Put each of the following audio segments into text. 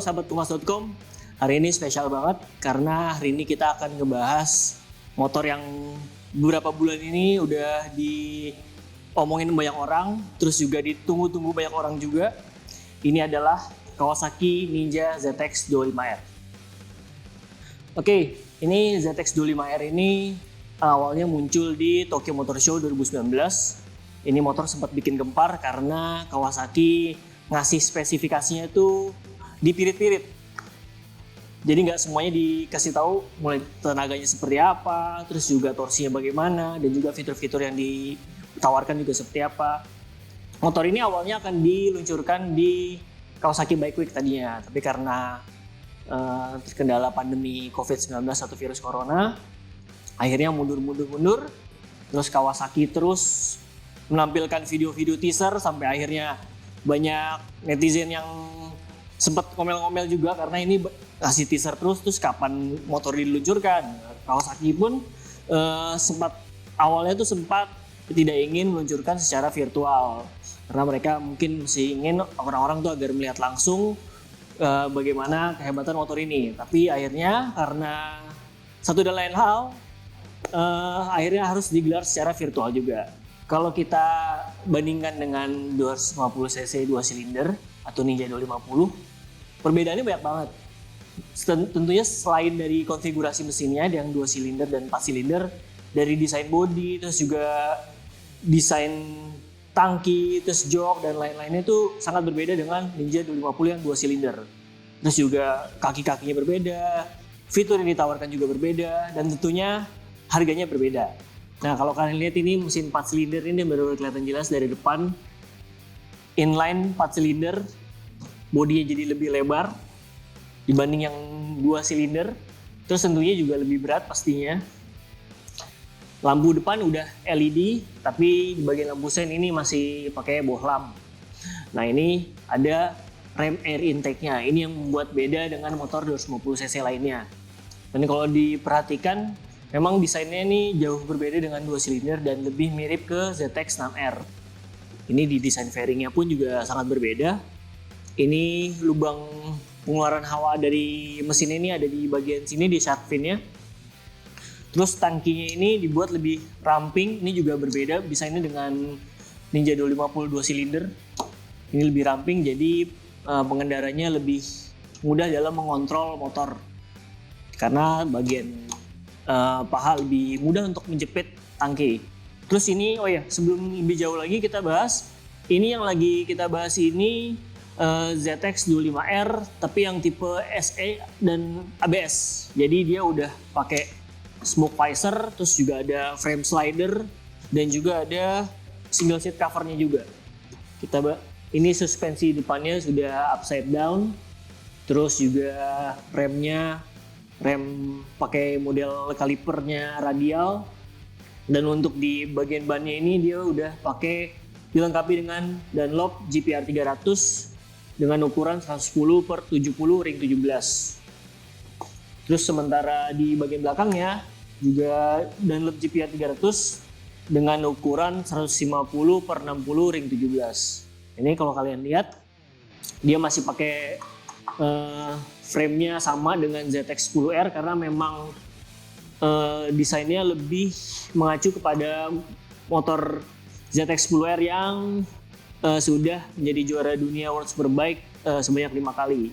sahabat tumas.com, hari ini spesial banget karena hari ini kita akan ngebahas motor yang beberapa bulan ini udah diomongin banyak orang, terus juga ditunggu-tunggu banyak orang juga. Ini adalah Kawasaki Ninja ZX 25R. Oke, ini ZX 25R ini awalnya muncul di Tokyo Motor Show 2019. Ini motor sempat bikin gempar karena Kawasaki ngasih spesifikasinya itu dipirit-pirit. Jadi nggak semuanya dikasih tahu mulai tenaganya seperti apa, terus juga torsinya bagaimana, dan juga fitur-fitur yang ditawarkan juga seperti apa. Motor ini awalnya akan diluncurkan di Kawasaki Bike Week tadinya, tapi karena terkendala pandemi COVID-19 atau virus corona, akhirnya mundur. Terus Kawasaki terus menampilkan video-video teaser sampai akhirnya banyak netizen yang sempat ngomel-ngomel juga karena ini kasih teaser terus kapan motor diluncurkan. Kawasaki pun awalnya sempat tidak ingin meluncurkan secara virtual karena mereka mungkin masih ingin orang-orang tuh agar melihat langsung bagaimana kehebatan motor ini. Tapi akhirnya karena satu dan lain hal akhirnya harus digelar secara virtual juga. Kalau kita bandingkan dengan 250cc 2 silinder atau Ninja 250, perbedaannya banyak banget. Tentunya selain dari konfigurasi mesinnya yang 2 silinder dan 4 silinder, dari desain bodi, terus juga desain tangki, terus jok dan lain-lainnya itu sangat berbeda dengan Ninja 250 yang 2 silinder. Terus juga kaki-kakinya berbeda, fitur yang ditawarkan juga berbeda, dan tentunya harganya berbeda. Nah, kalau kalian lihat ini mesin 4 silinder ini baru kelihatan jelas dari depan. Inline 4 silinder, bodinya jadi lebih lebar dibanding yang 2 silinder. Terus tentunya juga lebih berat pastinya. Lampu depan udah LED, tapi di bagian lampu sen ini masih pakai bohlam. Nah, ini ada rem air intake-nya. Ini yang membuat beda dengan motor 250cc lainnya. Dan kalau diperhatikan, memang desainnya ini jauh berbeda dengan 2 silinder dan lebih mirip ke ZX 6R. Ini di desain fairingnya pun juga sangat berbeda. Ini lubang pengeluaran hawa dari mesin ini ada di bagian sini di shark fin-nya. Terus tangkinya ini dibuat lebih ramping, ini juga berbeda desainnya dengan Ninja 250 2 silinder. Ini lebih ramping jadi pengendaranya lebih mudah dalam mengontrol motor. Karena bagian paha lebih mudah untuk menjepit tangki. Terus ini, sebelum lebih jauh lagi kita bahas, ini yang lagi kita bahas ini ZX 25R tapi yang tipe SE dan ABS. Jadi dia udah pakai smoke visor, terus juga ada frame slider dan juga ada single seat covernya juga. Ini suspensi depannya sudah upside down, terus juga rem pakai model kalipernya radial, dan untuk di bagian bannya ini dia udah dilengkapi dengan Dunlop GPR 300 dengan ukuran 110/70 ring 17. Terus sementara di bagian belakangnya juga Dunlop GPR 300 dengan ukuran 150/60 ring 17. Ini kalau kalian lihat dia masih pakai frame-nya sama dengan ZX 10R karena memang desainnya lebih mengacu kepada motor ZX 10R yang sudah menjadi juara dunia World Superbike sebanyak 5 kali.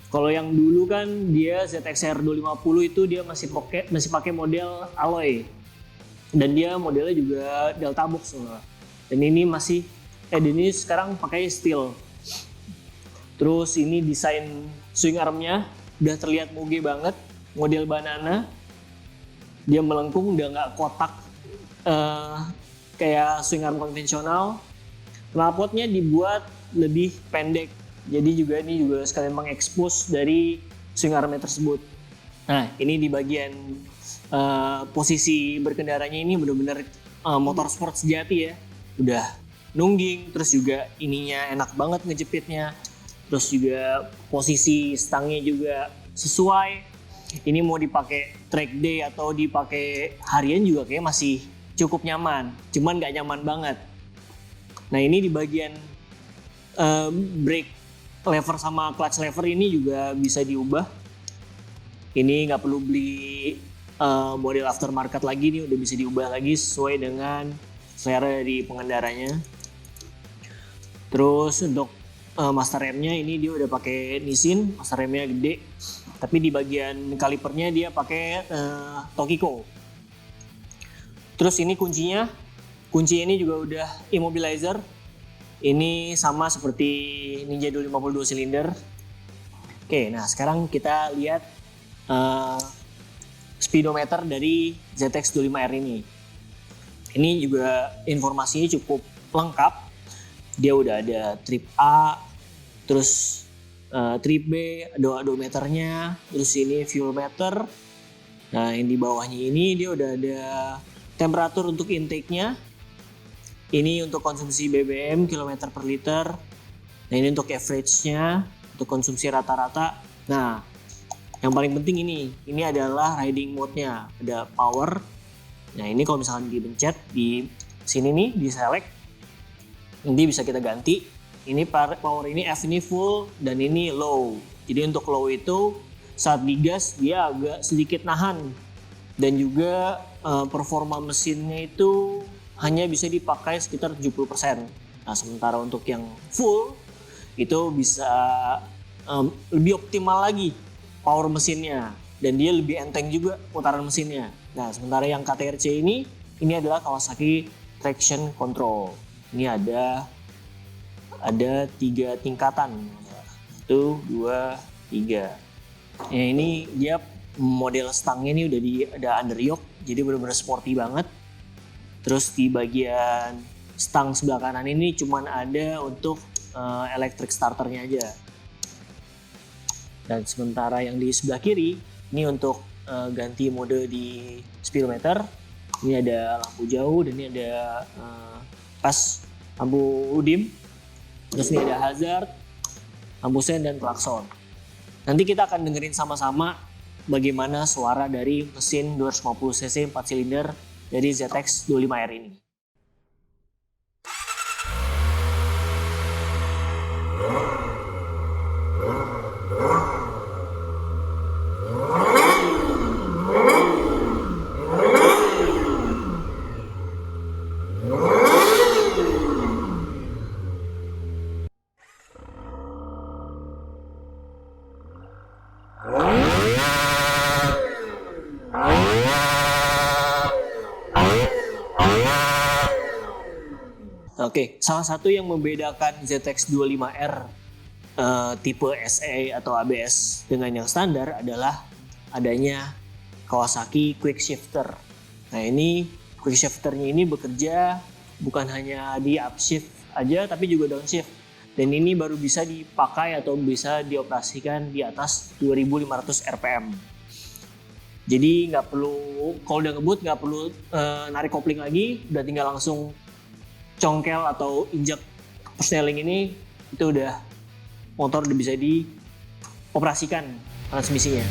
Kalau yang dulu kan dia ZX-R 250 itu dia masih pakai model alloy. Dan dia modelnya juga Delta Box. Dan ini ini sekarang pakai steel. Terus ini desain swing armnya udah terlihat moge banget, model banana. Dia melengkung, udah nggak kotak kayak swing arm konvensional. Knalpotnya dibuat lebih pendek, jadi ini juga sekalian mengekspos dari swing armnya tersebut. Nah, ini di bagian posisi berkendaranya ini benar-benar motor sport sejati ya. Udah nungging, terus juga ininya enak banget ngejepitnya. Terus juga posisi stangnya juga sesuai. Ini mau dipakai track day atau dipakai harian juga kayak masih cukup nyaman. Cuman nggak nyaman banget. Nah, ini di bagian brake lever sama clutch lever ini juga bisa diubah. Ini nggak perlu beli model aftermarket lagi, nih udah bisa diubah lagi sesuai dengan selera dari pengendaranya. Terus untuk master remnya ini dia udah pakai Nissin, master remnya gede, tapi di bagian kalipernya dia pakai Tokiko. Terus ini kuncinya ini juga udah immobilizer. Ini sama seperti Ninja 250 silinder. Oke, nah sekarang kita lihat speedometer dari ZX25R ini. Ini juga informasinya cukup lengkap. Dia udah ada trip A, terus trip B, ada odometernya, terus ini fuel meter. Nah, yang di bawahnya ini dia udah ada temperatur untuk intake-nya. Ini untuk konsumsi BBM kilometer per liter. Nah, ini untuk average-nya, untuk konsumsi rata-rata. Nah, yang paling penting ini adalah riding mode-nya. Ada power. Nah, ini kalau misalkan dipencet di sini nih, di select, nanti bisa kita ganti. Ini power ini F ini full dan ini low. Jadi untuk low itu saat digas dia agak sedikit nahan. Dan juga performa mesinnya itu hanya bisa dipakai sekitar 70%. Nah, sementara untuk yang full itu bisa lebih optimal lagi power mesinnya dan dia lebih enteng juga putaran mesinnya. Nah, sementara yang KTRC ini adalah Kawasaki Traction Control. Ini ada 3 tingkatan. 1, 2, 3. Ya, ini dia model stangnya ini udah ada under yoke, jadi benar-benar sporty banget. Terus di bagian stang sebelah kanan ini cuman ada untuk electric starternya aja. Dan sementara yang di sebelah kiri ini untuk ganti mode di speedometer. Ini ada lampu jauh dan ini ada pas lampu dim. Terus ini ada hazard, lampu sen dan klakson. Nanti kita akan dengerin sama-sama bagaimana suara dari mesin 250 cc 4 silinder dari ZX25R ini. Oke, salah satu yang membedakan ZX25R tipe SE atau ABS dengan yang standar adalah adanya Kawasaki Quick Shifter. Nah, ini Quick Shifternya ini bekerja bukan hanya di upshift aja tapi juga downshift. Dan ini baru bisa dipakai atau bisa dioperasikan di atas 2500 rpm. Jadi nggak perlu, kalau udah ngebut nggak perlu narik kopling lagi, udah tinggal langsung congkel atau injak persneling ini, itu udah motor udah bisa dioperasikan transmisinya.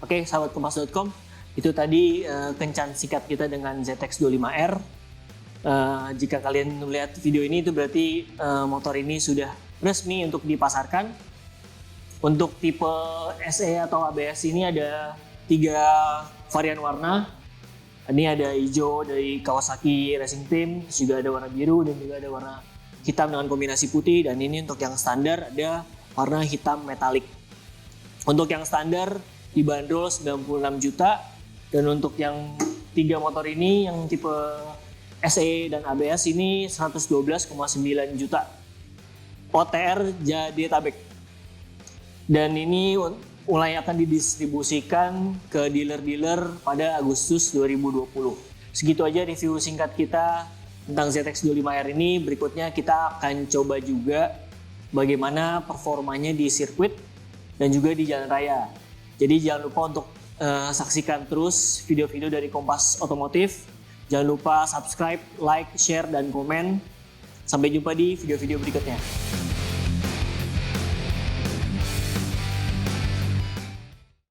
Oke, sahabat kompas.com, itu tadi kencan sikat kita dengan ZX25R. Jika kalian melihat video ini, itu berarti motor ini sudah resmi untuk dipasarkan. Untuk tipe SE atau ABS ini ada 3 varian warna. Ini ada hijau dari Kawasaki Racing Team, juga ada warna biru dan juga ada warna hitam dengan kombinasi putih. Dan ini untuk yang standar ada warna hitam metalik. Untuk yang standar dibanderol 96 juta, dan untuk yang 3 motor ini yang tipe SE dan ABS ini 112,9 juta. OTR Jadetabek. Dan ini mulai akan didistribusikan ke dealer-dealer pada Agustus 2020. Segitu aja review singkat kita tentang ZX25R ini. Berikutnya kita akan coba juga bagaimana performanya di sirkuit dan juga di jalan raya. Jadi jangan lupa untuk saksikan terus video-video dari Kompas Otomotif. Jangan lupa subscribe, like, share, dan komen. Sampai jumpa di video-video berikutnya.